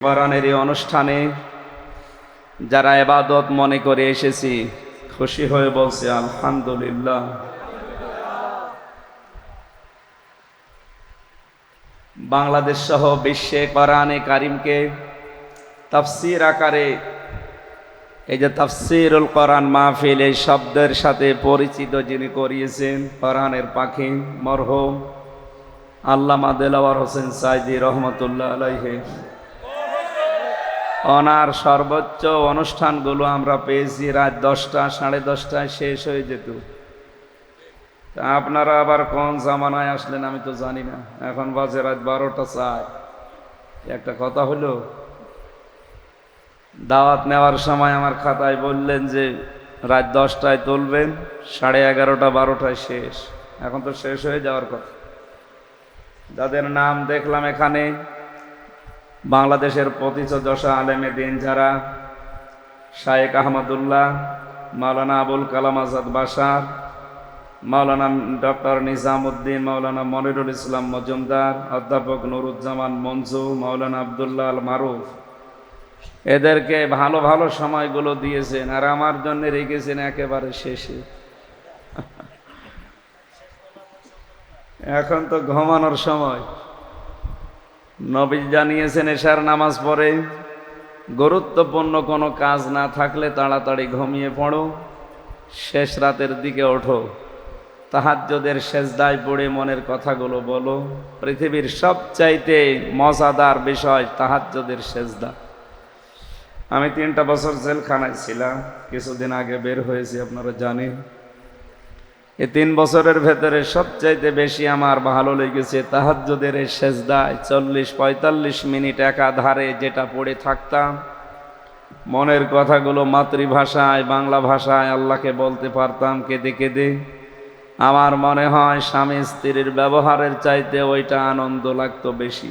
কোরআনের এই অনুষ্ঠানে যারা ইবাদত মনে করে এসেছি, খুশি হয়ে বলছি আলহামদুলিল্লাহ। বাংলাদেশ সহ বিশ্বে কোরআনে কারিমকে তাফসীর আকারে এই যে তাফসীরুল কোরআন মাহফিল এই শব্দের সাথে পরিচিত যিনি করিয়েছেন কোরআনের পাখি মরহুম আল্লামা দেলাওয়ার হোসেন সাইদি রহমতুল্লাহ আলাইহি, ওনার সর্বোচ্চ অনুষ্ঠানগুলো আমরা পেয়েছি রাত 10টা, 10:30টায় শেষ হয়ে যেত। তা আপনারা আবার কোন জামানায় আসলেন আমি তো জানি না, এখন বাজে রাত 12টা 4। একটা কথা হলো, দাওয়াত নেওয়ার সময় আমার খাতায় বললেন যে রাত 10টায় তুলবেন, 11:30টা 12টায় শেষ। এখন তো শেষ হয়ে যাওয়ার কথা। যাদের নাম দেখলাম এখানে, বাংলাদেশের পথিতযশা আলেমে দিন যারা, শায়েখ আহমদুল্লাহ, মাওলানা আবুল কালাম আজাদ বাশার, মাওলানা ডক্টর নিজামুদ্দিন, মাওলানা মনিরুল ইসলাম মজুমদার, অধ্যাপক নুরুজ্জামান মঞ্জু, মাওলানা আবদুল্লাহ আল মারুফ, এদেরকে ভালো ভালো সময়গুলো দিয়েছেন, আর আমার জন্য রেখেছেন একেবারে শেষে। এখন তো ঘুমানোর সময়। নবী জানিয়েছেন এশার নামাজ পড়ে গুরুত্বপূর্ণ কোনো কাজ না থাকলে তাড়াতাড়ি ঘুমিয়ে পড়ো, শেষ রাতের দিকে ওঠো, তাহাজ্জুদের সেজদায় পড়ে মনের কথাগুলো বলো। পৃথিবীর সবচাইতে মজাদার বিষয় তাহাজ্জুদের সেজদা। আমি 3টা বছর জেলখানায় ছিলাম, কিছুদিন আগে বের হয়েছি, আপনারা জানেন। এই 3 বছরের ভেতরে সবচাইতে বেশি আমার ভালো লেগেছে তাহাজ্জুদের এই সেজদায় 40-45 মিনিট একাধারে যেটা পড়ে থাকতাম, মনের কথাগুলো মাতৃভাষায় বাংলা ভাষায় আল্লাহকে বলতে পারতাম কেঁদে কেঁদে। আমার মনে হয় স্বামী স্ত্রীর ব্যবহারের চাইতে ওইটা আনন্দ লাগতো বেশি।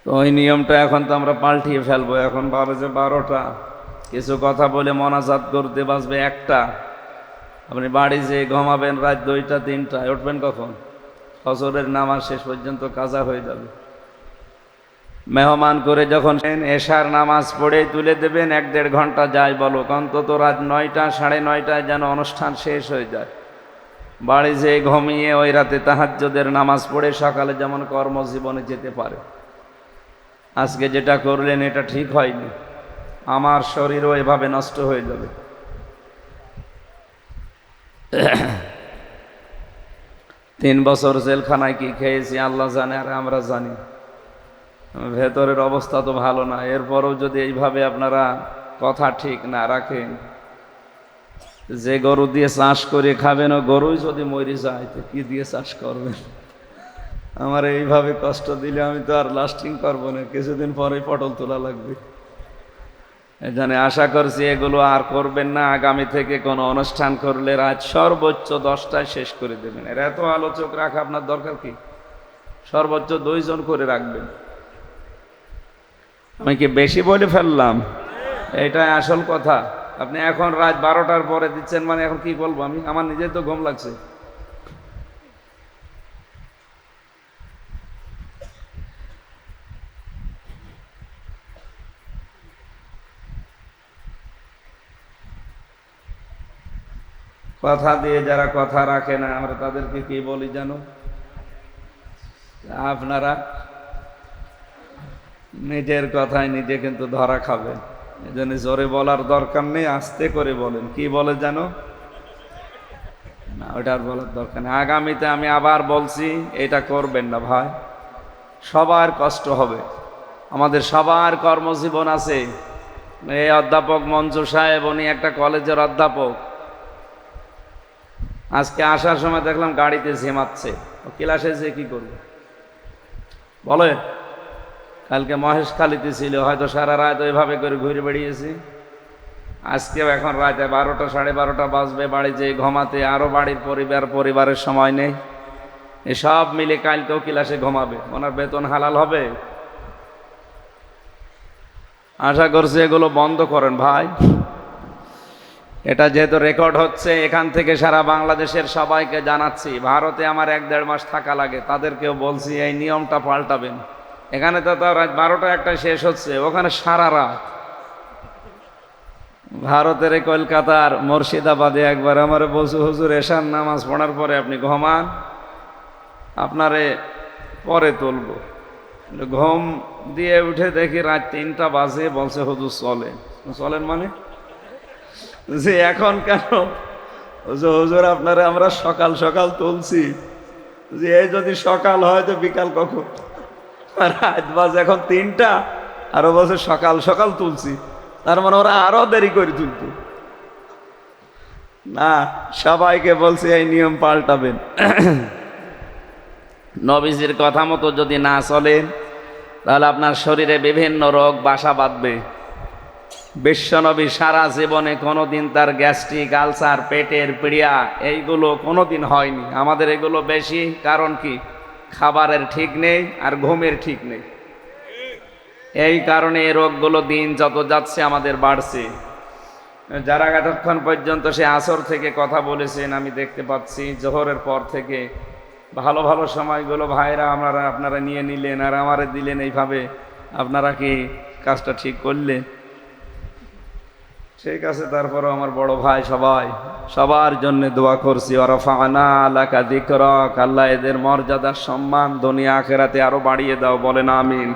তো ওই নিয়মটা এখন তো আমরা পাল্টিয়ে ফেলবো। এখন বাজে 12টা, কিছু কথা বলে মোনাজাত করতে বাজবে 1টা। আপনি বাড়ি যেয়ে ঘুমাবেন রাত 2টা 3টায়, উঠবেন কখন? ফজরের নামাজ শেষ পর্যন্ত কাজা হয়ে যাবে। মেহমান করে যখন এশার নামাজ পড়ে তুলে দেবেন, 1-1.5 ঘন্টা যায় বলো, অন্তত রাত 9টা 9:30টায় যেন অনুষ্ঠান শেষ হয়ে যায়। বাড়ি যেয়ে ঘুমিয়ে ওই রাতে তাহাজ্জুদের নামাজ পড়ে সকালে যেমন কর্মজীবনে যেতে পারে। আজকে যেটা করলেন এটা ঠিক হয়নি, আমার শরীরও এভাবে নষ্ট হয়ে যাবে। 3 বছর জেলখানায় কি খেয়েছি আল্লাহ জানে, আর আমরা জানি। ভেতরের অবস্থা তো ভালো না। এরপরও যদি এইভাবে আপনারা কথা ঠিক না রাখেন, যে গরু দিয়ে চাষ করে খাবেন ও গরুই যদি মরে যায় তো কি দিয়ে চাষ করবেন? আমার এইভাবে কষ্ট দিলে আমি তো আর লাস্টিং করবো না, কিছুদিন পরেই পটল তোলা লাগবে। এখানে আশা করছি এগুলো আর করবেন না। আগামী থেকে কোনো অনুষ্ঠান করলে রাত সর্বোচ্চ 10টায় শেষ করে দেবেন। এর এত আলোচক রাখা আপনার দরকার কি? সর্বোচ্চ 2 জন করে রাখবেন। আমি কি বেশি বলে ফেললাম? এটাই আসল কথা। আপনি এখন রাত 12টার পরে দিচ্ছেন মানে এখন কি বলবো আমি? আমার নিজের তো ঘুম লাগছে। কথা দিয়ে যারা কথা রাখে না, আমরা তাদেরকে কি বলি জানো? আপনারা নিজের কথায় নিজে কিন্তু ধরা খাবেন। এজন্য জোরে বলার দরকার নেই, আস্তে করে বলেন। কি বলে জানো? না, ওটা আর বলার দরকার নেই। আগামীতে আমি আবার বলছি, এটা করবেন না ভাই। সবার কষ্ট হবে, আমাদের সবার কর্মজীবন আছে। এই অধ্যাপক মঞ্জু সাহেব, উনি একটা কলেজের অধ্যাপক। আজকে আসার সময় দেখলাম গাড়িতে ঝিমাচ্ছে। ক্লাসে যে কি করবে বলে? কালকে মহেশখালীতে ছিল, হয়তো সারা রাত ওইভাবে করে ঘুরে বেড়িয়েছি। আজকেও এখন রাতে 12টা 12:30 বাজবে বাড়ি যেয়ে ঘুমাতে। আরও বাড়ির পরিবারের সময় নেই। এসব মিলে কালকেও ক্লাসে ঘুমাবে। ওনার বেতন হালাল হবে? আশা করছি এগুলো বন্ধ করেন ভাই। এটা যেহেতু রেকর্ড হচ্ছে, এখান থেকে সারা বাংলাদেশের সবাইকে জানাচ্ছি, ভারতে আমার 1-1.5 মাস থাকা লাগে, তাদেরকেও বলছি এই নিয়মটা পাল্টাবেন। এখানে তো তাও রাত 12টা 1টা শেষ হচ্ছে, ওখানে সারা রাত। ভারতের কলকাতার মুর্শিদাবাদে একবার আমার বলছে, হুজুর এশার নামাজ পড়ার পরে আপনি ঘুমান, আপনারে পরে তুলব। ঘুম দিয়ে উঠে দেখি রাত 3টা বাজে, বলছে হুজুর চলেন। চলেন মানে যে এখন কেন? হুজুর আপনারা আমরা সকাল সকাল তুলছি, যে এই যদি সকাল হয় তো বিকাল কখন? রাত বাজে এখন 3টা, আরো বলছে সকাল সকাল তুলছি, তার মানে ওরা আরো দেরি করে তুলত না। সবাইকে বলছে এই নিয়ম পাল্টাবেন। নবীজির কথা মতো যদি না চলেন, তাহলে আপনার শরীরে বিভিন্ন রোগ বাসা বাঁধবে। বিশ্বনবী সারা জীবনে কোনোদিন তার গ্যাস্ট্রিক, আলসার, পেটের পীড়া এইগুলো কোনোদিন হয়নি। আমাদের এগুলো বেশি, কারণ কি? খাবারের ঠিক নেই আর ঘুমের ঠিক নেই। এই কারণে এই রোগগুলো দিন যত যাচ্ছে আমাদের বাড়ছে। যারা এতক্ষণ পর্যন্ত সে আসর থেকে কথা বলেছেন আমি দেখতে পাচ্ছি, জোহরের পর থেকে ভালো ভালো সময়গুলো ভাইরা আপনারা নিয়ে নিলেন আর আমারে দিলেন। এইভাবে আপনারা কি কাজটা ঠিক করলেন? ঠিক আছে, তারপরও আমার বড় ভাই সবার জন্য দোয়া করছি। ওয়ারাফা'না লাকা যিকরাক, আল্লাহ এদের মর্যাদা সম্মান দুনিয়া আখিরাতে আরো বাড়িয়ে দাও, বলেন আমিন।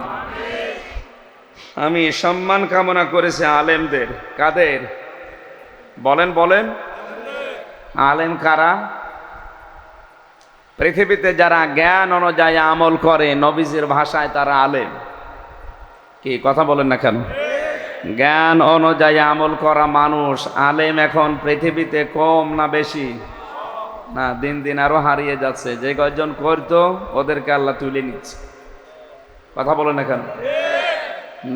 আমি সম্মান কামনা করেছি আলেমদের। কাদের? বলেন আলেম কারা? পৃথিবীতে যারা জ্ঞান অনুযায়ী আমল করে, নবীজির ভাষায় তারা আলেম। কি কথা বলেন না কেন? জ্ঞান অনুযায়ী আমল করা মানুষ আলেম এখন পৃথিবীতে কম না বেশি? না, দিন দিন আরো হারিয়ে যাচ্ছে। যে কয়জন করতো ওদেরকে আল্লাহ তুলে নিচ্ছে। কথা বলেন না কেন?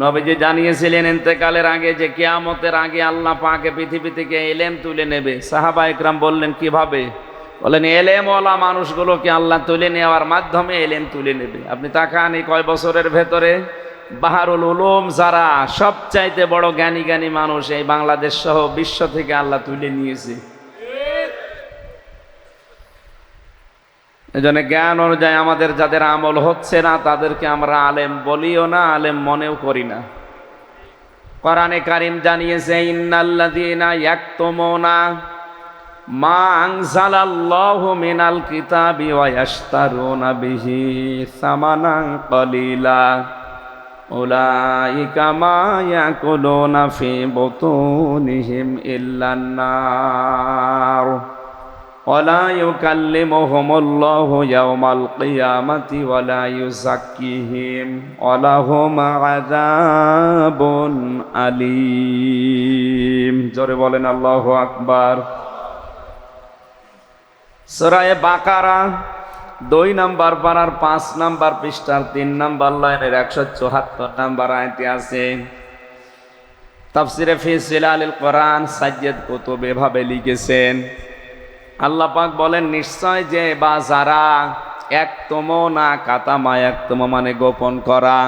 নবীজি জানিয়েছিলেন ইন্তেকালের আগে যে কিয়ামতের আগে আল্লাহ পাকে পৃথিবী থেকে এলেম তুলে নেবে। সাহাবা ইকরাম বললেন কিভাবে? বলেন এলেম ওয়ালা মানুষগুলোকে আল্লাহ তুলে নেওয়ার মাধ্যমে এলেম তুলে নেবে। আপনি তাকান এই কয় বছরের ভেতরে বাহারুল উলুম যারা সবচাইতে বড় জ্ঞানী মানুষ এই বাংলাদেশ সহ বিশ্ব থেকে আল্লাহ তুলে নিয়েছে। এজন্য জ্ঞান অনুযায়ী আমাদের যাদের আমল হচ্ছে না তাদেরকে আমরা আলেম বলিও না, আলেম মনেও করি না। কোরআনে কারীম জানিয়েছে ইন্নাল্লাযীনা ইয়াকতুমুনা মা আনজালাল্লাহু মিনাল কিতাবি ওয়া ইয়াশতারুনা বিহি সামানান কলিলা উলাইকা মা ইয়াকুলুনা ফি বুতুনিহিম ইল্লান নার ওয়ালা ইউকাল্লিমুহুমুল্লাহু ইয়াওমাল কিয়ামাতি ওয়ালা ইউযাক্কিহিম ওয়ালাহুম আযাবুন আলীম। জোরে বলেন আল্লাহু আকবার। সূরা বাকারা 2 নম্বর পারার 5 নম্বর পৃষ্ঠার 3 নম্বর লাইনের 174 নম্বর আয়াতে আছে। তাফসিরে ফি জিলালিল কোরআন সাজ্জাদ কুতুব এভাবে লিখেছেন, আল্লাহ পাক বলেন নিশ্চয় যে বা যারা ইয়াকতুমুনা কাতামা ইয়াকতুমু মানে গোপন করা।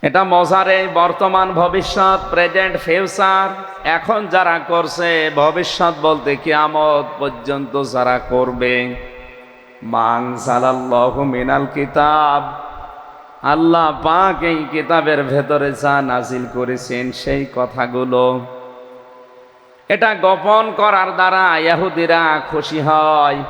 এটা মজারে বর্তমান ভবিষ্যৎ, প্রেজেন্ট ফিউচার। এখন যারা করছে, ভবিষ্যৎ বলতে কিয়ামত পর্যন্ত যারা করবে। মান সালাল্লাহু মিনাল কিতাব, আল্লাহ পাক এই কিতাবের ভেতরে যা নাজিল করেছেন সেই কথাগুলো, এটা গোপন করার দ্বারা ইহুদিরা খুশি হয়,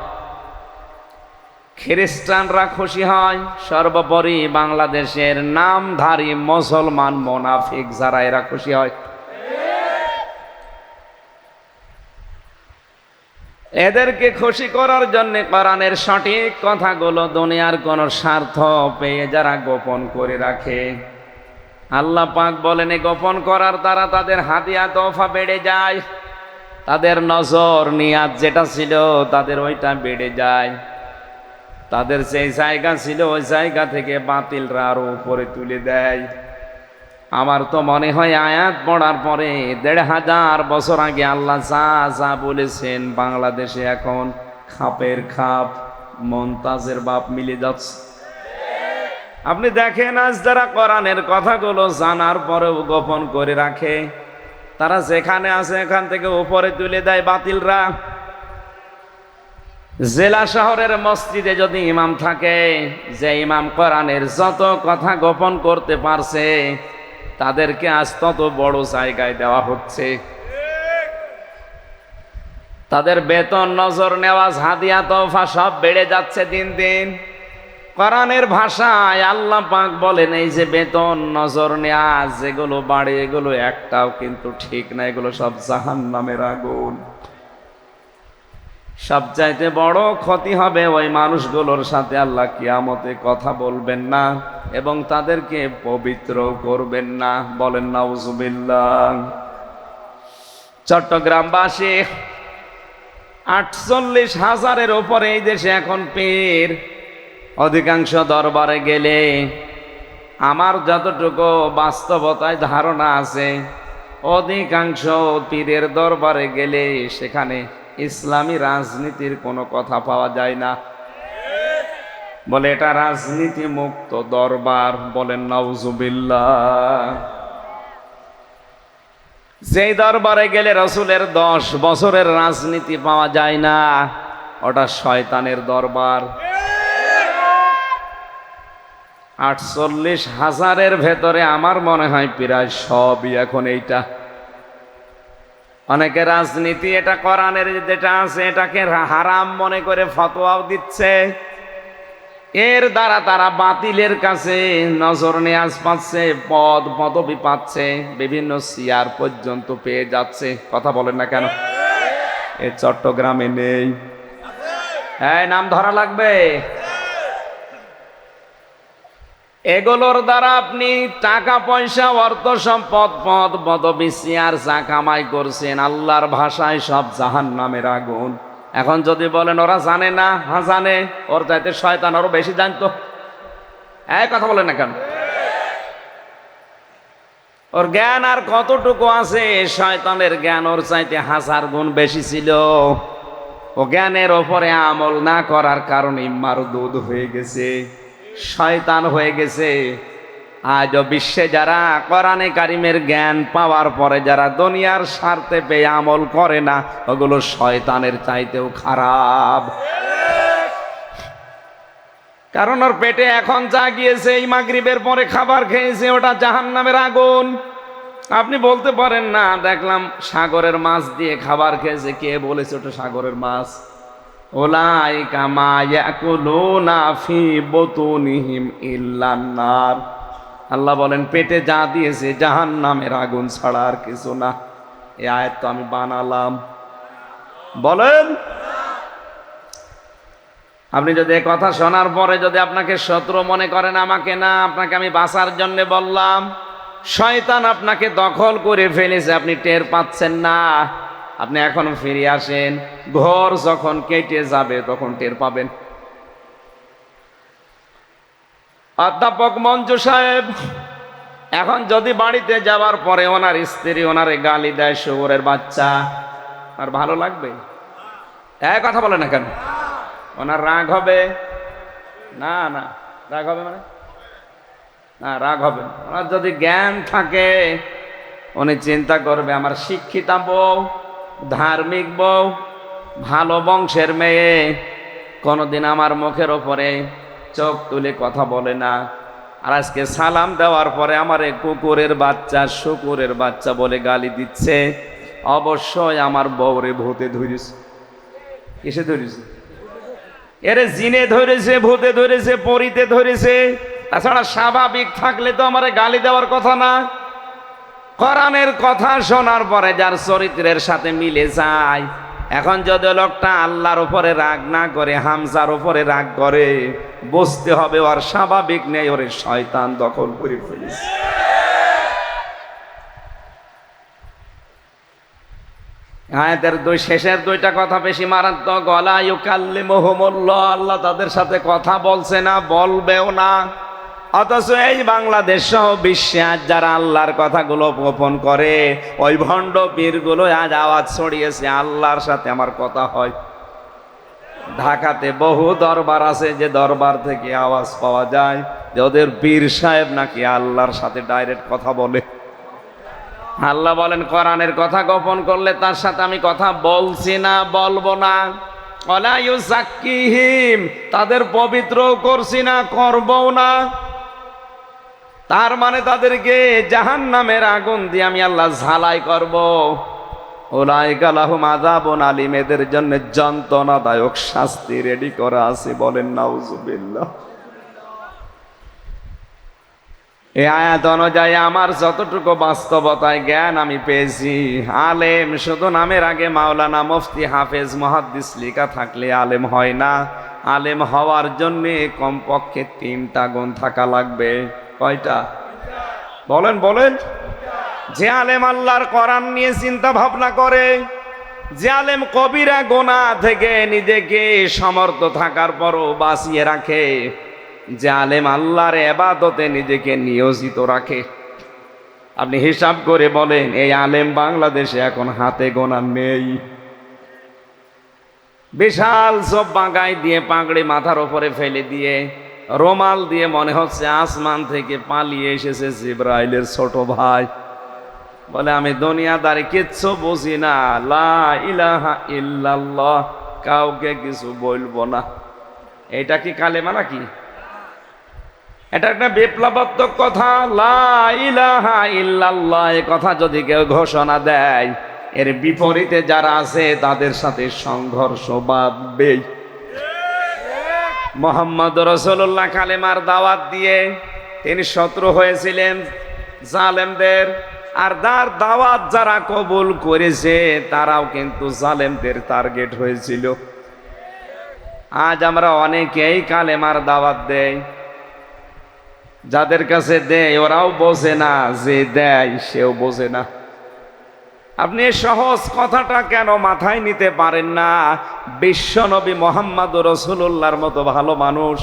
খ্রিস্টানরা খুশি হয়, সর্বোপরি বাংলাদেশের নামধারী মুসলমান মুনাফিক যারা এরা খুশি হয়। এদেরকে খুশি করার জন্য কোরআনের সঠিক কথাগুলো দুনিয়ার কোন স্বার্থ পেয়ে যারা গোপন করে রাখে, আল্লাহ পাক বলেন এই গোপন করার দ্বারা তাদের হাদিয়া তোফা বেড়ে যায়, তাদের নজর নিয়াত যেটা ছিল তাদের ওইটা বেড়ে যায়, তাদের সেই জায়গা ছিল ওই জায়গা থেকে বাতিলরা আরো উপরে তুলে দেয়। আমার তো মনে হয় আয়াত পড়ার পরে ১৫০০ বছর আগে আল্লাহ যা যা বলেছেন বাংলাদেশে এখন খাপের খাপ, মমতাজের বাপ মিলে যাচ্ছে। আপনি দেখেন আজ যারা কোরআনের কথাগুলো জানার পরেও গোপন করে রাখে, তারা যেখানে আছে এখান থেকে উপরে তুলে দেয় বাতিলরা। জেলা শহরের মসজিদে যদি ইমাম থাকে, যে ইমাম কোরআনের যত কথা গোপন করতে পারছে তাদেরকে আজ তত বড় জায়গায় দেওয়া হচ্ছে। তাদের বেতন, নজর নেওয়াজ, হাদিয়া, তোফা সব বেড়ে যাচ্ছে দিন দিন। কোরআনের ভাষায় আল্লাহ পাক বলেন, এই যে বেতন, নজর নেওয়াজ যেগুলো বাড়ে এগুলো একটাও কিন্তু ঠিক না, এগুলো সব জাহান্নামের আগুন। সবচাইতে বড় ক্ষতি হবে ওই মানুষগুলোর সাথে আল্লাহ কিয়ামতে কথা বলবেন না এবং তাদেরকে পবিত্র করবেন না। বলেন নাউজুবিল্লাহ। চট্টগ্রামবাসী 48,000-এর উপরে এই দেশে এখন পীর। অধিকাংশ দরবারে গেলে আমার যতটুকু বাস্তবতায় ধারণা আছে, অধিকাংশ পীরের দরবারে গেলে সেখানে ইসলামী রাজনীতির কোনো কথা পাওয়া যায় না। বলে এটা রাজনীতি মুক্ত দরবার। বলেন নাউজুবিল্লাহ। যেই দরবারে গেলে রসুলের 10 বছরের রাজনীতি পাওয়া যায় না, ওটা শয়তানের দরবার। 48,000-এর ভেতরে আমার মনে হয় প্রায় সবই এখন এইটা। অনেকে রাজনীতি এটা কোরআনের যেটা আছে এটাকে হারাম মনে করে ফতোয়াও দিচ্ছে। এর দ্বারা তারা বাতিলের কাছে নজর নেয়াজ পাচ্ছে, পদ পদবি পাচ্ছে, বিভিন্ন চেয়ার পর্যন্ত পেয়ে যাচ্ছে। কথা বলেন না কেন? এ চট্টগ্রামে নেই? হ্যাঁ, নাম ধরা লাগবে। এগুলোর দ্বারা আপনি টাকা পয়সা, অর্থ সম্পদ, পদ পদবি, চেয়ার যা কামাই করছেন, আল্লাহর ভাষায় সব জাহান্নামের আগুন। এখন যদি বলেন ওরা জানে না, হ্যাঁ জানে, ওর চাইতে শয়তান আরো বেশি জানতো। এই কথা বলেন না কেন? ওর জ্ঞান আর কতটুকু আছে? শয়তানের জ্ঞান ওর চাইতে 1000 গুণ বেশি ছিল। ও জ্ঞানের ওপরে আমল না করার কারণে মারদুদ হয়ে গেছে, শয়তান হয়ে গেছে। আজ বিশ্বে যারা কোরআনে কারিমের জ্ঞান পাওয়ার পরে যারা দুনিয়ার স্বার্থে পেয়ে আমল করে না, ওগুলো শয়তানের চাইতেও খারাপ। কারণ ওর পেটে এখন যা গিয়েছে, এই মাগরিবের পরে খাবার খেয়েছে, ওটা জাহান্নামের আগুন। আপনি বলতে পারেন না, দেখলাম সাগরের মাছ দিয়ে খাবার খেয়েছে। কে বলেছে ওটা সাগরের মাছ? উলাইকা মা ইয়াকুলুনা ফি বুতুনিহিম ইল্লান নার। আল্লাহ বলেন পেটে যা দিয়েছে জাহান্নামের আগুন ছাড়া আর কিছু না। এই আয়াত তো আমি বানালাম। বলেন, আপনি যদি এই কথা শোনার পরে যদি আপনাকে শত্রু মনে করেন, আমাকে না, আপনাকে আমি বাঁচার জন্য বললাম। শয়তান আপনাকে দখল করে ফেলেছে, আপনি টের পাচ্ছেন না। আপনি এখন ফিরে আসেন, ঘর যখন কেটে যাবে তখন টের পাবেন। অধ্যাপক মঞ্জু সাহেব এখন যদি বাড়িতে যাওয়ার পরে ওনার স্ত্রী ওনারে গালি দেয়, শুয়োরের বাচ্চা, আর ভালো লাগবে? এক কথা বলে না কেন? ওনার রাগ হবে না? না রাগ হবে মানে না, রাগ হবে। ওনার যদি জ্ঞান থাকে উনি চিন্তা করবে, আমার শিক্ষিতা বউ, ধার্মিক বউ, ভালো বংশের মেয়ে, কোনোদিন আমার মুখের ওপরে চোখ তুলে কথা বলে না। আর আজকে সালাম দেওয়ার পরে আমারে কুকুরের বাচ্চা, শুকুরের বাচ্চা বলে গালি দিচ্ছে। অবশ্যই আমার বউরে ভূতে ধরেছে। কিসে ধরেছে? এরে জিনে ধরেছে, ভূতে ধরেছে, পরিতে ধরেছে। তাছাড়া স্বাভাবিক থাকলে তো আমারে গালি দেওয়ার কথা না। কোরআনের কথা শোনার পরে যার চরিত্রের সাথে মিলে যায়। এখন যদি লোকটা আল্লাহর উপরে রাগ না করে হামজার উপরে রাগ করে, বুঝতে হবে ওর স্বাভাবিক নেই, ওরে শয়তান দখল করে ফেলেছে। আয়াতের শেষের দুইটা কথা বেশি মারাত্মক। ওয়ালা ইউকাল্লিমুহুমুল্লাহ, আল্লাহ তাদের সাথে কথা বলছে না, বলবেও না। অথচ এই বাংলাদেশ সহ বিশ্বে আজ যারা আল্লাহর কথাগুলো গোপন করে, ওই ভণ্ড পীরগুলো আজ আওয়াজ ছড়িয়েছে, আল্লাহর সাথে আমার কথা হয়। ঢাকাতে বহু দরবার আছে যে দরবার থেকে আওয়াজ পাওয়া যায় যে ওদের পীর সাহেব নাকি আল্লাহর সাথে ডাইরেক্ট কথা বলে। আল্লাহ বলেন কোরআনের কথা গোপন করলে তার সাথে আমি কথা বলছি না, বলবো না। ওয়ালা ইউযাক্কিহিম, তাদের পবিত্র করছি না, করবও না। তার মানে তাদেরকে জাহান্নামের আগুন দিয়ে আমি আল্লাহ ঝালাই করব। উলাইকা লাহুম আযাবুন আলীম, এদের জন্য যন্ত্রণাদায়ক শাস্তি রেডি করা আছে। বলেন নাউজুবিল্লাহ। এই আয়াত অনুযায়ী আমার যতটুকু বাস্তবতায় জ্ঞান আমি পেয়েছি, আলেম শুধু নামের আগে মাওলানা, মুফতি, হাফেজ, মুহাদ্দিস লেখা থাকলে আলেম হয় না। আলেম হওয়ার জন্য কমপক্ষে 3টা গুণ থাকা লাগবে। কয়টা? বলেন বলেন। যে আলেম আল্লাহর কোরআন নিয়ে চিন্তা ভাবনা করে, যে আলেম কবিরা গুনাহ থেকে নিজেকে সমর্থ থাকার পরও বাঁচিয়ে রাখে, যে আলেম আল্লাহর ইবাদতে নিজেকে নিয়োজিত রাখে। আপনি হিসাব করে বলেন, এই আলেম বাংলাদেশে এখন হাতে গোনা নেই। বিশাল সব বাগাই দিয়ে, পাগড়ি মাথার উপরে ফেলে দিয়ে, রোমাল দিয়ে মনে হচ্ছে আসমান থেকে পালিয়ে এসেছে জিবরাইলের ছোট ভাই। বলে আমি দুনিয়াদারি কিচ্ছু বুঝি না, লা ইলাহা ইল্লাল্লাহ, কাউকে কিছু বলবো না। এটা কি কালেমা নাকি? এটা একটা বিপ্লবাত্মক কথা। লা ইলাহা ইল্লাল্লাহ এ কথা যদি কেউ ঘোষণা দেয়, এর বিপরীতে যারা আছে তাদের সাথে সংঘর্ষ বাঁধবেই। মুহাম্মদ রাসূলুল্লাহ কালেমার দাওয়াত দিয়ে তিনি শত্রু হয়েছিলেন জালেমদের, আর তার দাওয়াত যারা কবুল করেছে তারাও কিন্তু জালেমদের টার্গেট হয়েছিল। আজ আমরা অনেকেই কালেমার দাওয়াত দেই, যাদের কাছে দেয় ওরাও বোঝে না, যে দেয় সেও বোঝে না। আপনি এই সহজ কথাটা কেন মাথায় নিতে পারেন না? বিশ্বনবী মুহাম্মদ রাসূলুল্লাহর মতো ভালো মানুষ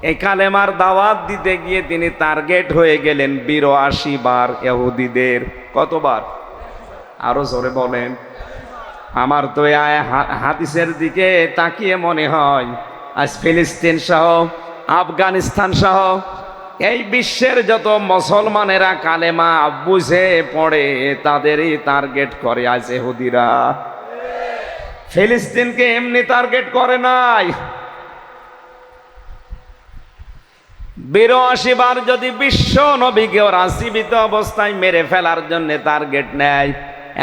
এই কালেমার দাওয়াত দিতে গিয়ে তিনি টার্গেট হয়ে গেলেন 82 বার ইহুদিদের। কতবার? আরো জোরে বলেন। আমার তো এই হাদিসের দিকে তাকিয়ে মনে হয় আজ ফিলিস্তিন সহ, আফগানিস্তান সহ এই বিশ্বের যত মুসলমানেরা কালেমা বুঝে পড়ে তাদেরই টার্গেট করে আজ ইহুদিরা। ফিলিস্তিনকে এমনি টার্গেট করে নাই। 82 বার যদি বিশ্ব নবীকে ওরা জীবিত অবস্থায় মেরে ফেলার জন্য টার্গেট নেয়,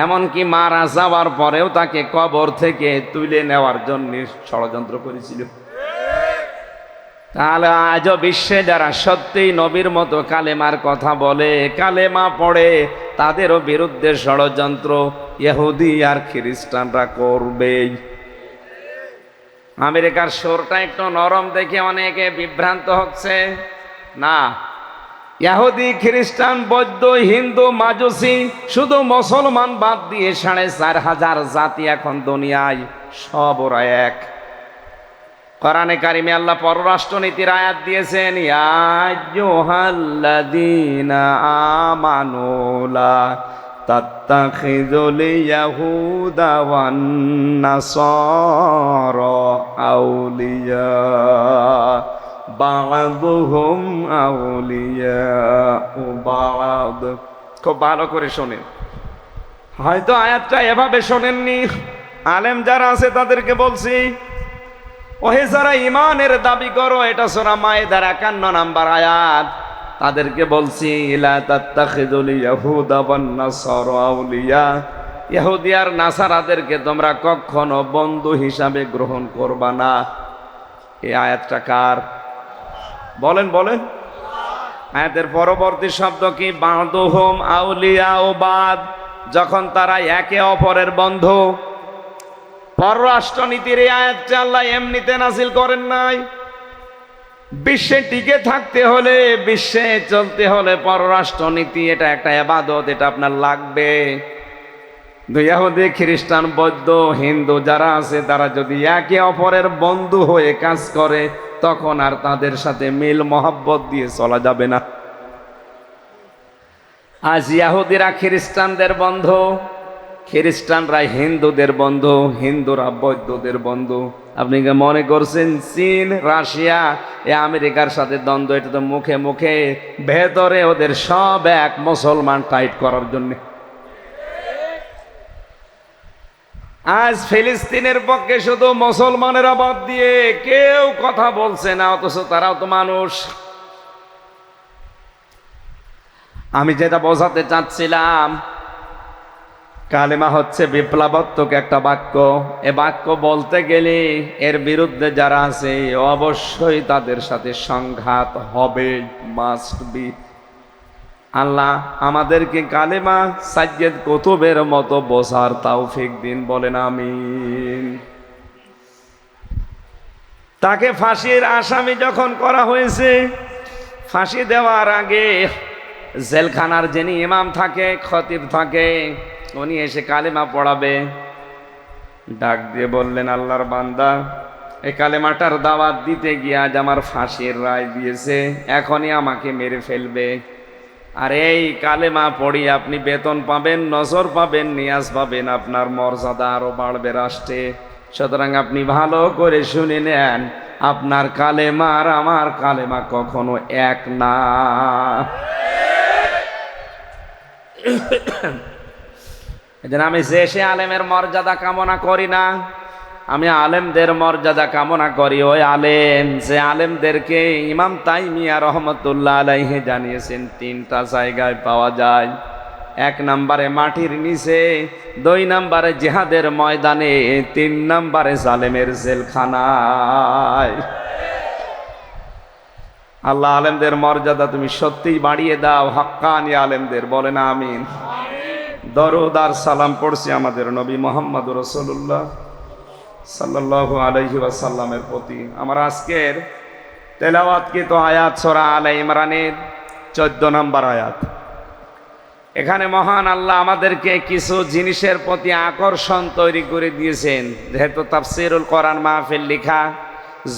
এমনকি মারা যাওয়ার পরেও তাকে কবর থেকে তুলে নেওয়ার জন্য ষড়যন্ত্র করেছিল। তাহলে আজও বিশ্বে যারা সত্যিই নবীর মতো কালেমার কথা বলে, কালেমা পড়ে, তাদেরও বিরুদ্ধে ষড়যন্ত্র ইহুদি আর খ্রিস্টানরা করবেই। আমেরিকার সুরটা একটু নরম দেখে অনেকে বিভ্রান্ত হচ্ছে। না, ইহুদি, খ্রিস্টান, বৌদ্ধ, হিন্দু, মাজুসি, শুধু মুসলমান বাদ দিয়ে 4500 জাতি এখন দুনিয়ায়, সব ওরা এক। কোরআনে কারিমে আল্লাহ পররাষ্ট্রনীতির আয়াত দিয়েছেন, ইয়া আইয়ুহাল্লাযীনা আমানু লা তাত্তাখিযুল ইয়াহুদা ওয়ান নাসারা আউলিয়া বা'দুহুম আউলিয়াউ বা'দ। খুব ভালো করে শোনেন, হয়তো আয়াতটা এভাবে শোনেননি। আলেম যারা আছে তাদেরকে বলছি, ওহে যারা ইমানের দাবি করো, এটা সূরা মায়েদার 51 নম্বর আয়াত, তাদেরকে বলছি লা তাত্তাখিযুল ইয়াহুদা ওয়ান নাসারা আউলিয়া, ইহুদি আর নাসারাদেরকে তোমরা কখনো বন্ধু হিসাবে গ্রহণ করবা না। এই আয়াতটা কার? বলেন বলেন। আয়াতের পরবর্তী শব্দ কি? বা'দুহুম আউলিয়াউ বা'দ, যখন তারা একে অপরের বন্ধু। পররাষ্ট্রনীতির এই আয়াতটা আল্লাহ এমনিতে নাজিল করেন নাই। বিশ্বে টিকে থাকতে হলে, বিশ্বে চলতে হলে পররাষ্ট্রনীতি এটা একটা ইবাদত, এটা আপনার লাগবে। ইহুদি, খ্রিস্টান, বৌদ্ধ, হিন্দু যারা আছে তারা যদি একে অপরের বন্ধু হয়ে কাজ করে, তখন আর তাদের সাথে মিল মহব্বত দিয়ে চলা যাবে না। আজ ইহুদিরা খ্রিস্টানদের বন্ধু, খ্রিস্টানরা হিন্দুদের বন্ধু, হিন্দুরা বৌদ্ধদের বন্ধু। আপনি কি মনে করছেন চীন, রাশিয়া, আমেরিকার সাথে দ্বন্দ্ব? এটা তো মুখে মুখে, ভেতরে ওদের সব এক, মুসলমান টাইট করার জন্য। আজ ফিলিস্তিনের পক্ষে শুধু মুসলমানেরা বাদ দিয়ে কেউ কথা বলছে না, অথচ তারাও তো মানুষ। আমি যেটা বোঝাতে চাচ্ছিলাম, কালেমা হচ্ছে বিপ্লবাত্মক একটা বাক্য। এ বাক্য বলতে গেলে এর বিরুদ্ধে যারা আছে অবশ্যই তাদের সাথে সংঘাত হবে, মাস্ট বি। আল্লাহ আমাদেরকে কালেমা সাজ্জেদ কুতুবের মতো বোঝার তৌফিক দিন, বলেন আমিন। তাকে ফাঁসির আসামি যখন করা হয়েছে, ফাঁসি দেওয়ার আগে জেলখানার যিনি ইমাম থাকে, খতিব থাকে, উনি এসে কালেমা পড়াবে। ডাক দিয়ে বললেন, আল্লাহর বান্দা, এই কালেমাটার দাওয়াত দিতে গিয়ে আজ আমার ফাঁসির রায় দিয়েছে, এখনই আমাকে মেরে ফেলবে। আর এই কালেমা পড়ি আপনি বেতন পাবেন, নজর পাবেন, নিয়াজ পাবেন, আপনার মর্যাদা আরো বাড়বে রাষ্ট্রে। সুতরাং আপনি ভালো করে শুনে নেন, আপনার কালেমা আর আমার কালেমা কখনো এক না। এজন্য আমি সে আলেমের মর্যাদা কামনা করি না, আমি আলেমদের মর্যাদা কামনা করি। ওই আলেম যে আলেমদেরকে ইমাম তাইমিয়া রহমতুল্লাহ আলাইহি জানিয়েছেন তিনটা জায়গায় পাওয়া যায়। 1 নম্বরে মাটির নিচে, 2 নম্বরে জিহাদের ময়দানে, 3 নম্বরে জালেমের জেলখানায়। আল্লাহ আলেমদের মর্যাদা তুমি সত্যিই বাড়িয়ে দাও, হাক্কানি আলেমদের, বলেন আমিন। দরুদ আর সালাম পড়ছি আমাদের নবী মুহাম্মদ রাসূলুল্লাহ সাল্লাল্লাহু আলাইহি ওয়াসাল্লামের প্রতি। আমার আজকের তেলাওয়াতকৃত আয়াত সূরা আলে ইমরানের 14 নম্বর আয়াত। এখানে মহান আল্লাহ আমাদেরকে কিছু জিনিসের প্রতি আকর্ষণ তৈরি করে দিয়েছেন। যেহেতু তাফসীরুল কোরআন মাহফিল লেখা,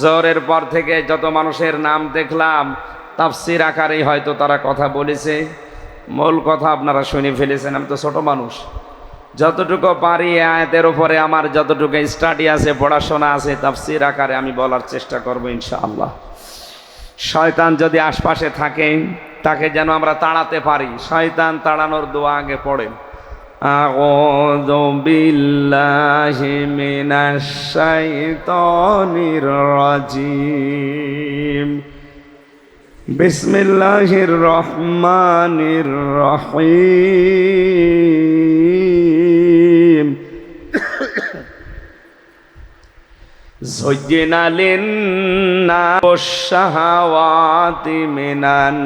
জোহরের পর থেকে যত মানুষের নাম দেখলাম তাফসীর আকারেই হয়তো তারা কথা বলেছে, মূল কথা আপনারা শুনে ফেলেছেন। আমি তো ছোট মানুষ, যতটুকু পারি আয়াতের উপরে আমার যতটুকু স্টাডি আছে, পড়াশোনা আছে, তাফসীর আকারে আমি বলার চেষ্টা করব ইনশাআল্লাহ। শয়তান যদি আশপাশে থাকে, তাকে যেন আমরা তাড়াতে পারি। শয়তান তাড়ানোর দোয়া আগে পড়েন, আউযু বিল্লাহি মিনাশ শাইতানির রাজিম, বিসমিল্লাহির রহমানির রহিম। যুজ্জিনা লিন্নাস শাহাওয়াতি মিনান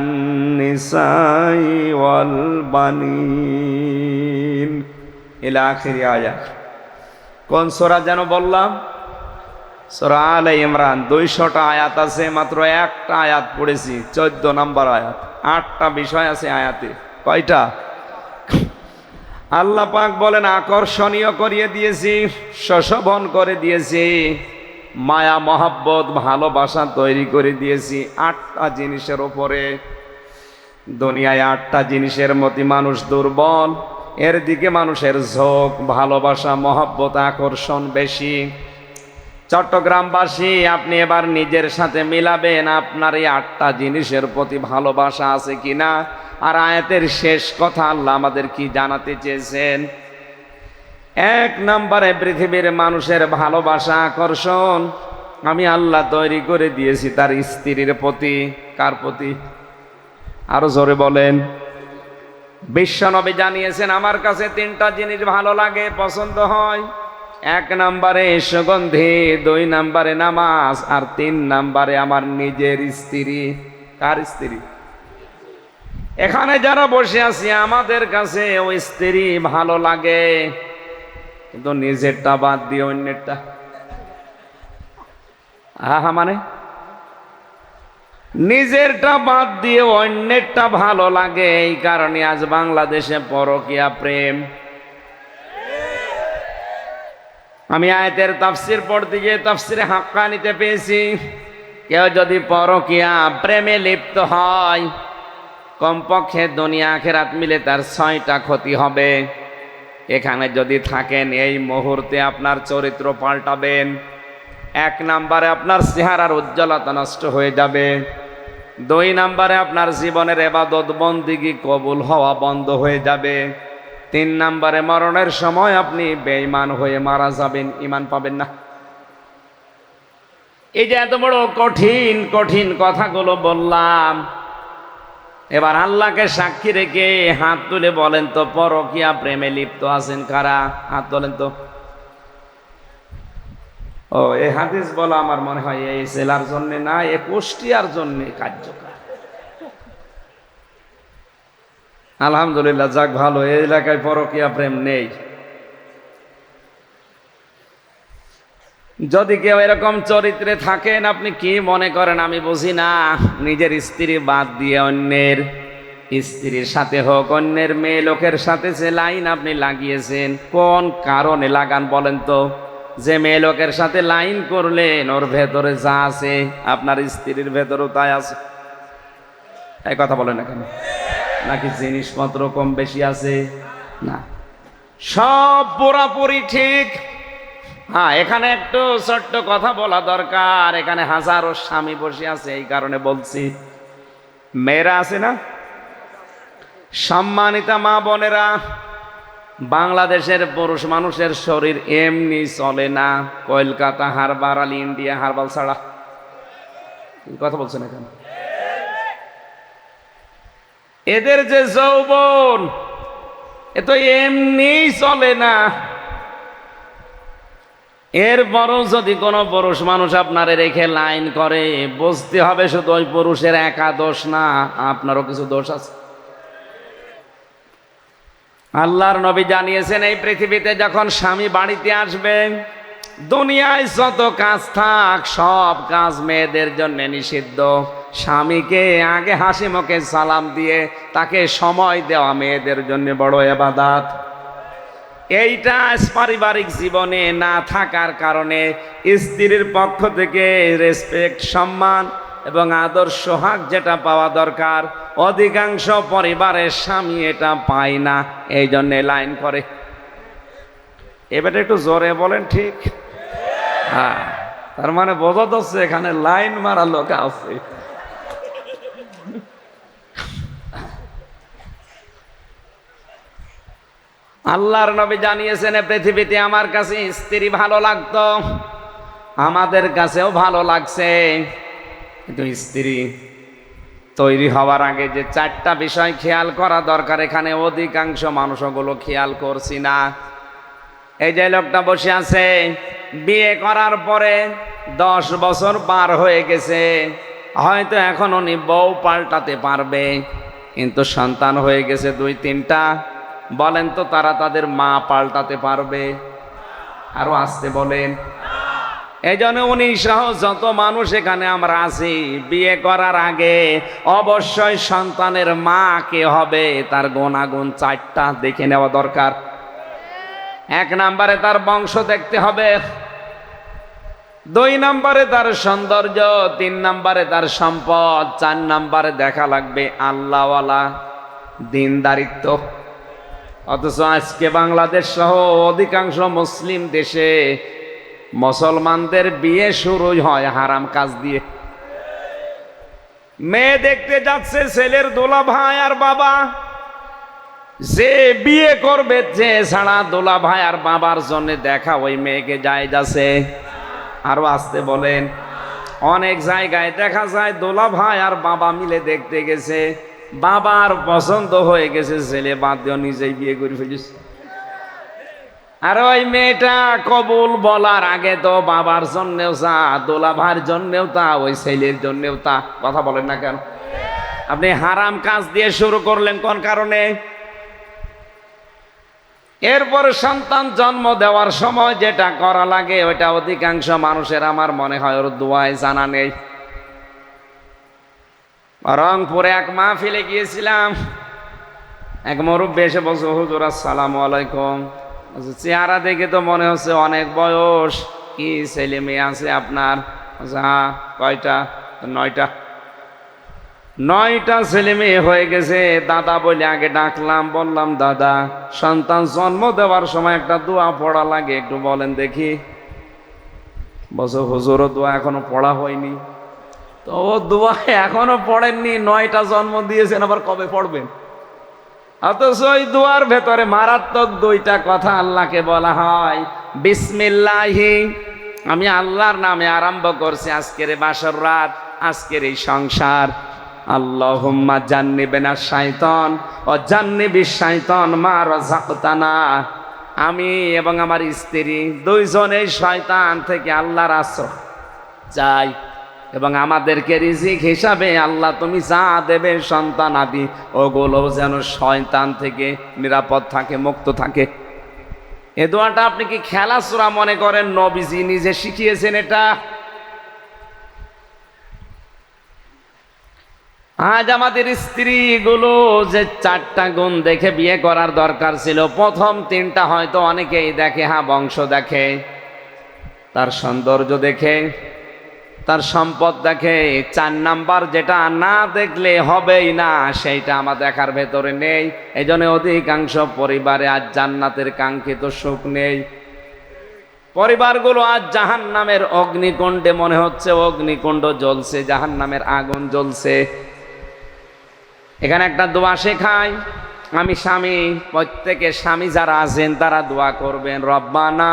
নিসাই ওয়াল বানিন ইলা আখির আয়াত। কোন সূরা যেন বললাম? সূরা আলে ইমরান। 200টা আয়াত আছে, মাত্র একটা আয়াত পড়েছি, 14 নম্বর আয়াত। 8টা বিষয় আছে আয়াতে। কয়টা? আল্লাহ পাক বলেন আকর্ষণীয় করিয়ে দিয়েছি, শোভন করে দিয়েছি, মায়া মহাব্বত ভালোবাসা তৈরি করে দিয়েছি 8টা জিনিসের উপরে। দুনিয়ায় 8টা জিনিসের প্রতি মানুষ দুর্বল, এর দিকে মানুষের ঝোঁক, ভালোবাসা, মহাব্বত, আকর্ষণ বেশি। চট্টগ্রামবাসী, আপনি এবার নিজের সাথে মিলাবেন আপনার এই 8টা জিনিসের প্রতি ভালোবাসা আছে কিনা। আর আয়াতের শেষ কথা আল্লাহ আমাদের কি জানাতে চেয়েছেন? 1 নম্বরে পৃথিবীর মানুষের ভালোবাসা, আকর্ষণ আমি আল্লাহ তৈরি করে দিয়েছি তার স্ত্রীর প্রতি। কার প্রতি? আরো জোরে বলেন। বিশ্বনবী জানিয়েছেন আমার কাছে 3টা জিনিস ভালো লাগে, পছন্দ হয়। 1 নম্বরে সুগন্ধি, 2 নম্বরে নামাজ, আর 3 নম্বরে আমার নিজের স্ত্রী। কার স্ত্রী? এখানে যারা বসে আছি আমাদের কাছে ওই স্ত্রী ভালো লাগে, কিন্তু নিজেরটা বাদ দিয়ে অন্যেরটা। মানে নিজেরটা বাদ দিয়ে অন্যেরটা ভালো লাগে। এই কারণে আজ বাংলাদেশে পরকীয়া প্রেম। আমি আয়াতের তাফসীর পড়তে গিয়ে তাফসীরে হাক্কানিতে পেয়েছি, কেউ যদি পরকীয়া প্রেমে লিপ্ত হয়, কমপক্ষে দুনিয়া আখিরাত মিলে তার 6টা ক্ষতি হবে। এখানে যদি থাকেন এই মুহূর্তে আপনার চরিত্র পাল্টাবেন। 1 নম্বরে আপনার চেহারার উজ্জ্বলতা নষ্ট হয়ে যাবে। 2 নম্বরে আপনার জীবনের ইবাদত বন্দেগী কবুল হওয়া বন্ধ হয়ে যাবে। 3 নম্বরে মরণের সময় আপনি বেঈমান হয়ে মারা যাবেন, ঈমান পাবেন না। এই যে এত বড় কঠিন কঠিন কথাগুলো বললাম, এবার আল্লাহকে সাক্ষী রেখে হাত তুলে বলেন তো, পরকীয়া প্রেমে লিপ্ত আছেন কারা? হাত তোলেন তো। ও, এই হাদিস বলা আমার মনে হয় এই জেলার জন্য না, এ কুষ্টিয়ার জন্য কার্যকর। আলহামদুলিল্লাহ, যাক ভালো, এই এলাকায় পরকীয়া প্রেম নেই। যদি কেউ এরকম চরিত্রে থাকেন, আপনি কি মনে করেন আমি বুঝি না? নিজের স্ত্রী বাদ দিয়ে অন্যের স্ত্রীর সাথে হোক, অন্যের মেয়ে লোকের সাথে যে লাইন আপনি লাগিয়েছেন, কোন কারণে লাগান বলেন তো? যে মেয়ে লোকের সাথে লাইন করলেন, ওর ভেতরে যা আছে আপনার স্ত্রীর ভেতরেও তাই আছে। এই কথা বলেন না কেন? নাকি জিনিসপত্র কম বেশি আছে? না, সব পুরাপুরি ঠিক। হ্যাঁ, এখানে একটু ছোট্ট কথা বলা দরকার। এখানে হাজারো স্বামী বসে আছে, এই কারণে বলছি। মেয়েরা আছে না, সম্মানিতা মা বোনেরা, বাংলাদেশের পুরুষ মানুষের শরীর এমনি চলে না, কলকাতা হারবার আলী ইন্ডিয়া হারবাল ছাড়া। কথা বলছেন এখানে? এদের যে যৌবন, এ তো এমনি চলে না। এরপরও যদি কোনো পুরুষ মানুষ আপনারে রেখে লাইন করে, বুঝতে হবে শুধু ওই পুরুষের একা দোষ না, আপনারও কিছু দোষ আছে। আল্লাহর নবী জানিয়েছেন, এই পৃথিবীতে যখন স্বামী বাড়িতে আসবে, দুনিয়ায় যত কাজ থাক সব কাজ মেয়েদের জন্য নিষিদ্ধ। স্বামীকে আগে হাসি মুখে সালাম দিয়ে তাকে সময় দেওয়া মেয়েদের জন্য বড় ইবাদত। এইটা পারিবারিক জীবনে না থাকার কারণে স্ত্রীর পক্ষ থেকে রেসপেক্ট, সম্মান এবং আদর সোহাগ যেটা পাওয়া দরকার, অধিকাংশ পরিবারের স্বামী এটা পায় না, এই জন্যে লাইন করে। এবারে একটু জোরে বলেন ঠিক? হ্যাঁ, তার মানে বোঝা যাচ্ছে এখানে লাইন মারা লোক আছে। আল্লাহর নবী জানিয়েছেন, পৃথিবীতে আমার কাছে স্ত্রী ভালো লাগতো, আমাদের কাছেও ভালো লাগছে, কিন্তু স্ত্রী তৈরি হওয়ার আগে যে 4টা বিষয় খেয়াল করা দরকার, এখানে অধিকাংশ মানুষ ওগুলো খেয়াল করছি না। এই যে লোকটা বসে আছে, বিয়ে করার পরে 10 বছর পার হয়ে গেছে, হয়তো এখন উনি বউ পাল্টাতে পারবে, কিন্তু সন্তান হয়ে গেছে 2-3টা। বলেন তো, তারা তাদের মা পাল্টাতে পারবে? আরো আসতে বলেন। এই জন্য উনি সহ যত মানুষ এখানে আমরা আছি, বিয়ে করার আগে অবশ্যই সন্তানের মা কে হবে তার গুণাগুণ 4টা দেখে নেওয়া দরকার। 1 নম্বরে তার বংশ দেখতে হবে, 2 নম্বরে তার সৌন্দর্য, 3 নম্বরে তার সম্পদ, 4 নম্বরে দেখা লাগবে আল্লাহওয়ালা দিনদারিত্ব। অথচ আজকে বাংলাদেশ সহ অধিকাংশ মুসলিম দেশে মুসলমানদের বিয়ে শুরু হয় হারাম কাজ দিয়ে। মেয়ে দেখতে যাচ্ছে ছেলের দোলা ভাই আর বাবা, যে বিয়ে করবে যে ছাড়া দোলা ভাই আর বাবার জন্য দেখা ওই মেয়েকে যায় যাচ্ছে। আরো আসতে বলেন। অনেক জায়গায় দেখা যায় দোলা ভাই আর বাবা মিলে দেখতে গেছে, বাবার পছন্দ হয়ে গেছে, ছেলে বাদ দিয়ে নিজেই বিয়ে করে ফেলেছে। আর ওই মেয়েটা কবুল বলার আগে তো বাবার জন্যেও তা, দোলা ভাইয়ের জন্যেও তা, ওই ছেলের জন্যেও তা। কথা বলেন না কেন? আপনি হারাম কাজ দিয়ে শুরু করলেন কোন কারণে? এরপর সন্তান জন্ম দেওয়ার সময় যেটা করা লাগে, ওইটা অধিকাংশ মানুষের আমার মনে হয় ওর দোয়ায় জানা নেই। রংপুরে এক মাহফিলে গিয়েছিলাম, এক মুরব্বি এসে বলছে, হুজুর আসসালামু আলাইকুম। চেহারা দেখে তো মনে হচ্ছে অনেক বয়স, কি ছেলে মেয়ে আছে আপনার? হ্যাঁ। কয়টা? 9টা। 9টা ছেলে মেয়ে হয়ে গেছে। দাদা বলে আগে ডাকলাম, বললাম দাদা সন্তান জন্ম দেওয়ার সময় একটা দোয়া পড়া লাগে, একটু বলেন দেখি। বলছো হুজুরও দোয়া এখনো পড়া হয়নি। তো ও দোয়া এখনো পড়েননি, 9টা জন্ম দিয়েছেন, আবার কবে পড়বেন? অথচ ওই দোয়ার ভেতরে মারাত্মক দুইটা কথা আল্লাহকে বলা হয়। বিসমিল্লাহি, আমি আল্লাহর নামে আরম্ভ করছি আজকের এই বাসর রাত, আজকের এই সংসার। আল্লাহুম্মা জান্নিবিনা শাইতান ও জান্নিবিশ শাইতান মা রাযাকতানা, আমি এবং আমার স্ত্রী দুইজনেই শয়তান থেকে আল্লাহর আশ্রয় চাই, এবং আমাদেরকে রিজিক হিসাবে আল্লাহ তুমি যা দেবে সন্তান আদি, ওগুলো যেন শয়তান থেকে নিরাপদ থাকে, মুক্ত থাকে। এ দোয়াটা আপনি কি খেলাসূরা মনে করেন? নবীজি নিজে শিখিয়েছেন এটা। আজ আমাদের স্ত্রীগুলো যে 4টা গুণ দেখে বিয়ে করার দরকার ছিল, প্রথম 3টা হয়তো অনেকেই দেখে, হ্যাঁ বংশ দেখে, তার সৌন্দর্য দেখে, তার সম্পদ দেখে। 4 নাম্বার যেটা না দেখলে হবেই না, সেইটা আমার দেখার ভেতরে নেই। এই জন্য অধিকাংশ পরিবারে আজ জান্নাতের কাঙ্ক্ষিত সুখ নেই। পরিবারগুলো আজ জাহান্নামের অগ্নিকুণ্ডে, মনে হচ্ছে অগ্নিকুণ্ড জ্বলছে, জাহান্নামের আগুন জ্বলছে। এখানে একটা দোয়া শেখায়, আমি স্বামী, প্রত্যেকে স্বামী যারা আছেন তারা দোয়া করবেন, রব্বানা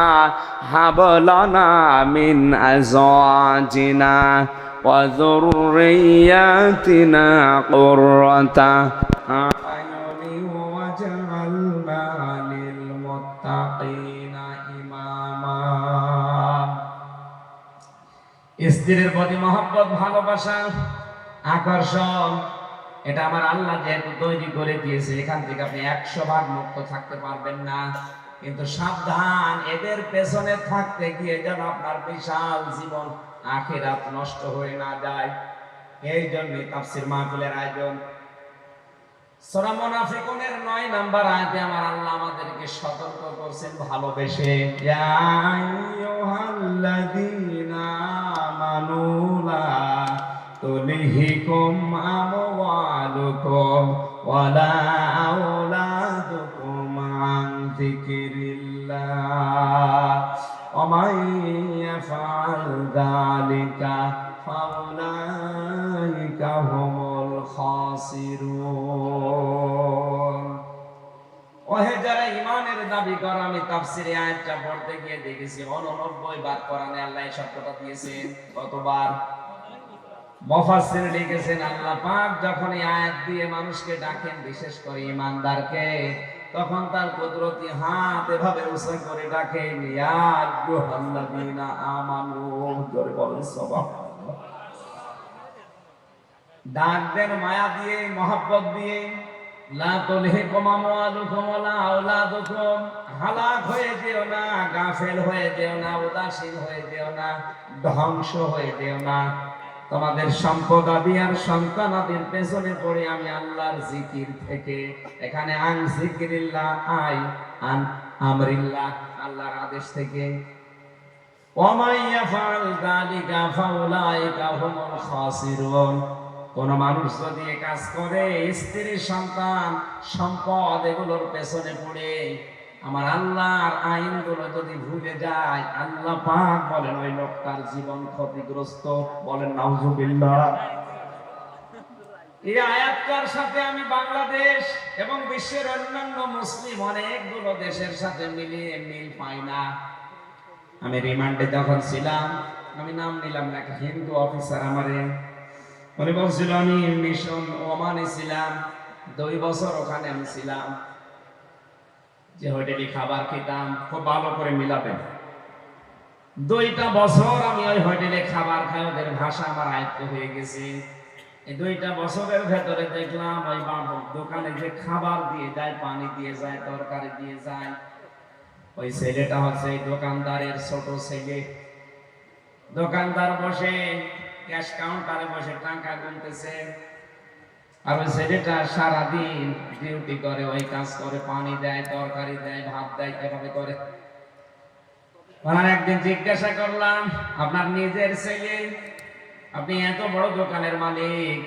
হাব লানা মিন আজওয়াজিনা ওয়া যুররিয়াতিনা কুররাতা আয়ুনি ওয়াজআলনা লিল মুত্তাকিনা ইমামা। স্ত্রীর প্রতি মহব্বত, ভালোবাসা, আকর্ষণ, এটা আমার আল্লাহ যেহেতু তৈরি করে দিয়েছে, এখান থেকে আপনি 100 ভাগ মুক্ত থাকতে পারবেন না। কিন্তু সাবধান, এদের পেছনে থাকতে গিয়ে যেন আপনার বিশাল জীবন আখিরাত নষ্ট হয়ে না যায়। এই জন্য তাফসীর মাহফিলের আয়োজন। সূরা মুনাফিকুনের 9 নাম্বার আয়াতে আমার আল্লাহ আমাদেরকে সতর্ক করছেন ভালোবেসে, ইয়া আইয়ুহাল্লাযীনা আমানু লা তুলহিকুম আমওয়ালুকুম ওয়ালা আওলাদুকুম আন যিকরিল্লাহ ওয়া মান ইয়াফআল যালিকা ফাউলাইকা হুমুল খাসিরুন। ওহে যারা ঈমানের দাবি করে, আমি তাফসীরে আয়াতটা পড়তে গিয়ে দেখেছি 89 বার কোরআনে আল্লাহ এই শব্দটা দিয়েছেন। কতবার? মুফাসসির লিখেছেন আল্লাহ পাক যখন এই আয়াত দিয়ে মানুষকে ডাকেন, বিশেষ করে ঈমানদারকে, তখন তার কুদরতি হাত এভাবে উঁচু করে ডাকেন, ইয়া আইয়ুহাল্লাযীনা আমানু, জোরে বলেন সুবহানাল্লাহ। ডাক দেন মায়া দিয়ে, মহব্বত দিয়ে। লা তুলহিকুম আমওয়ালুকুম ওয়ালা আওলাদুকুম, হালাক হয়ে যেও না, গাফেল হয়ে যেও না, উদাসীন হয়ে যেও না, ধ্বংস হয়ে যেও না। তোমাদের সম্পদ আদি আর সন্তান আদির পেছনে পড়ে আমি আল্লাহর জিকির থেকে, এখানে আন জিকিরিল্লাহ, আন আমরিল্লাহ, আল্লাহর আদেশ থেকে। ওয়া মান ইয়াফআল যালিকা ফাউলাইকা হুমুল খাসিরুন। কোন মানুষ যদি এই কাজ করে, স্ত্রী, সন্তান, সম্পদ এগুলোর পেছনে পড়ে আমার আল্লাহর আইনগুলো যদি ভুলে যায়, আল্লাহ পাক বলেন ওই লোকটার জীবন ক্ষতিগ্রস্ত। বলেন নাউজুবিল্লাহ। এই আয়াতটার সাথে আমি বাংলাদেশ এবং বিশ্বের অন্যান্য মুসলিম অনেকগুলো দেশের সাথে মিলিয়ে মিল পাই না। আমি রিমান্ডে যখন ছিলাম, আমি নাম নিলাম না, একটা হিন্দু অফিসার আমারে উনি বলছিল, আমি মিশন ওমানে ছিলাম 2 বছর, ওখানে আমি ছিলাম, যে হোটেলে খাবার খেতাম, খুব ভালো করে মিলাবেন। 2টা বছর আমি ওই হোটেলে খাবার খাই, ওদের ভাষা আমার আয়ত্ত হয়ে গেছে। এই 2টা বছরের ভেতরে দেখলাম ওই দোকানে যে খাবার দিয়ে যায়, পানি দিয়ে যায়, তরকারি দিয়ে যায়, ওই ছেলেটা হচ্ছে এই দোকানদারের ছোট ছেলে। দোকানদার বসে ক্যাশ কাউন্টারে বসে টাকা গুনতেছে, আর ওই ছেলেটা সারাদিন ডিউটি করে, ওই কাজ করে, পানি দেয়, তরকারি দেয়, ভাত দেয়, এভাবে করে। আর একদিন জিজ্ঞাসা করলাম, আপনার নিজের ছেলে, আপনি এত বড় দোকানের মালিক,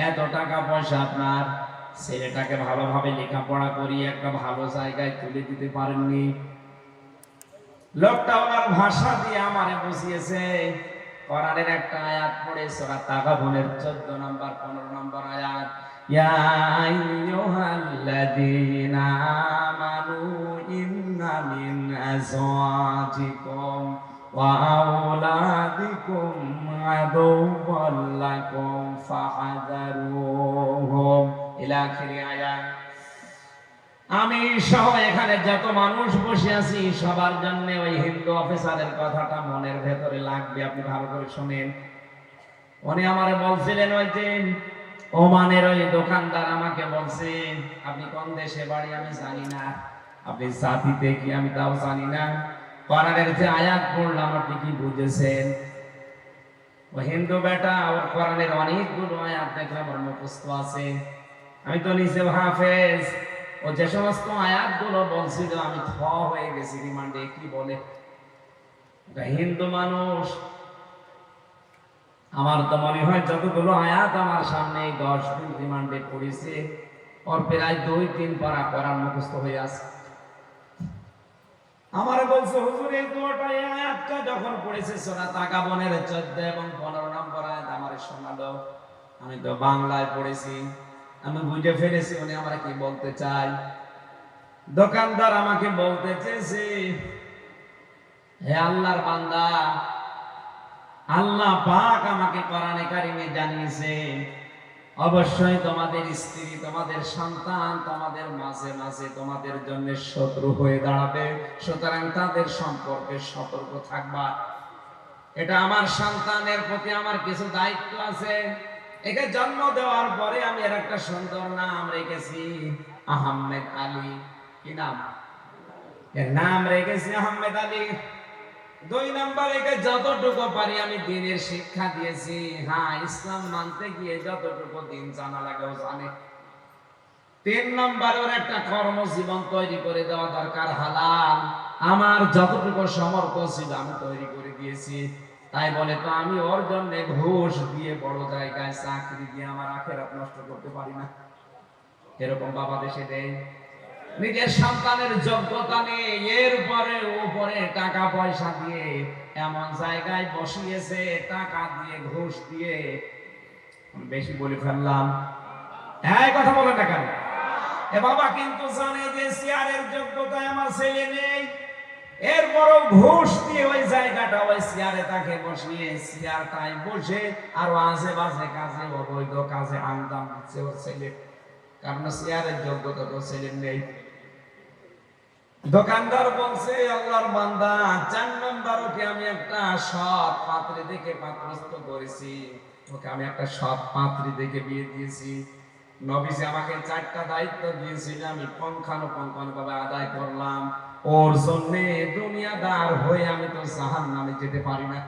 এত টাকা পয়সা, আপনার ছেলেটাকে ভালোভাবে লেখাপড়া করিয়ে একটা ভালো জায়গায় তুলে দিতে পারেননি? লোকটা ওনার ভাষা দিয়ে আমারে বুঝিয়েছে। কোরআনের একটা আয়াত পড়ে, সূরা তাগাবুনের 14 নম্বর 15 নম্বর আয়াত, ইয়া আইয়ুহাল্লাযীনা আমানু ইন্না মিন আজওয়াজিকুম ওয়া আওলাদিকুম আদুওয়াল লাকুম ফাহযারুহুম ইলা আখিরি আয়াত। আমি সহ এখানে যত মানুষ বসে আছি সবার জন্য ওই হিন্দু অফিসারের কথাটা মনের ভেতরে লাগবে। আপনি ভালো করে শুনেন। উনি আমারে বলছিলেন, ওই যে ওমানের ওই দোকানদার আমাকে বলছে, আপনি কোন দেশে বাড়ি আমি জানি না, আপনি জাতিতে কি আমি তাও জানি না, কোরআনের যে আয়াত পড়লাম আপনি কি বুঝেছেন? ও হিন্দু বেটা, ওর কোরআনের অনেকগুলো আয়াত দেখলাম ওর মুখস্থ আছে। আমি তো নিজে হাফেজ। ও যে সমস্ত আয়াতগুলো বলছিল আমি থ হয়ে গেছি রিমান্ডে। কি বলে হিন্দু মানুষ? আমার তো মনে হয় যতগুলো আয়াত আমার সামনে 10 দিন রিমান্ডে পড়েছে, ওর প্রায় 2-3 পারা কোরআন মুখস্থ হয়ে আছে। আমার বলছে, হুজুর এই দুটো আয়াতটা যখন পড়েছে সূরা তাগাবনের 14 এবং 15 নম্বর আয়াত আমারে শোনালো। আমি তো বাংলায় পড়েছি, আমি বুঝে ফেলেছি উনি আমারে কি বলতে চাই। দোকানদার আমাকে বলতে চেয়েছে, হে আল্লাহর বান্দা, আল্লাহ পাক আমাকে কোরআনে কারিমে জানিয়েছে অবশ্যই তোমাদের স্ত্রী, তোমাদের সন্তান তোমাদের মাঝে মাঝে তোমাদের জন্য শত্রু হয়ে দাঁড়াবে, সুতরাং তাদের সম্পর্কে সতর্ক থাকবা। এটা আমার সন্তানের প্রতি আমার কিছু দায়িত্ব আছে। একে জন্ম দেওয়ার পরে আমি এর একটা সুন্দর নাম রেখেছি, আহমেদ আলী। কি নাম? এর নাম রেখেছি আহমেদ আলী। 2 নাম্বার, একে যতটুকু পারি আমি দ্বীনের শিক্ষা দিয়েছি। হ্যাঁ, ইসলাম মানতে গিয়ে যতটুকু দিন জানা লাগে ও জানে। 3 নাম্বার, ওর একটা কর্মজীবন তৈরি করে দেওয়া দরকার, হালাল। আমার যতটুকু সামর্থ্য ছিল আমি তৈরি করে দিয়েছি। তাই বলে তো আমি ওর জন্য ঘুষ দিয়ে বড় জায়গায় চাকরি দিয়ে আমার আখিরাত নষ্ট করতে পারি না। এরকম বাবা দেশে দেয়। নিজের সন্তানের যোগ্যতা নেই, এরপরে উপরে টাকা পয়সা দিয়ে এমন জায়গায় বসিয়েছে, টাকা দিয়ে ঘুষ দিয়ে। বেশি বলে ফেললাম? হ্যাঁ, কথা বলেন না কেন? এ বাবা কিন্তু জানে যে চেয়ারের যোগ্যতা আমার ছেলে নেই, এরপরও ঘুষ দিয়ে ওই জায়গাটা ওই চেয়ারে তাকে বসিয়ে চেয়ারটায় বসে আরো আজে বাজে কাজে, অবৈধ কাজে আঞ্জাম দিচ্ছে ওর ছেলে, কারণ চেয়ারের যোগ্যতা তো ছেলের নেই। দোকানদার বলছে, আল্লাহর বান্দা, 4 নাম্বার, ওকে আমি একটা সৎ পাত্রী দেখে পাত্রস্থ করেছি, ওকে আমি একটা সৎ পাত্রী দেখে বিয়ে দিয়েছি। নবীজি আমাকে 4টা দায়িত্ব দিয়েছিল, আমি পুঙ্খানুপুঙ্খভাবে আদায় করলাম। ওর জন্য দুনিয়াদার হয়ে আমি তো জাহান্নামে যেতে পারি না।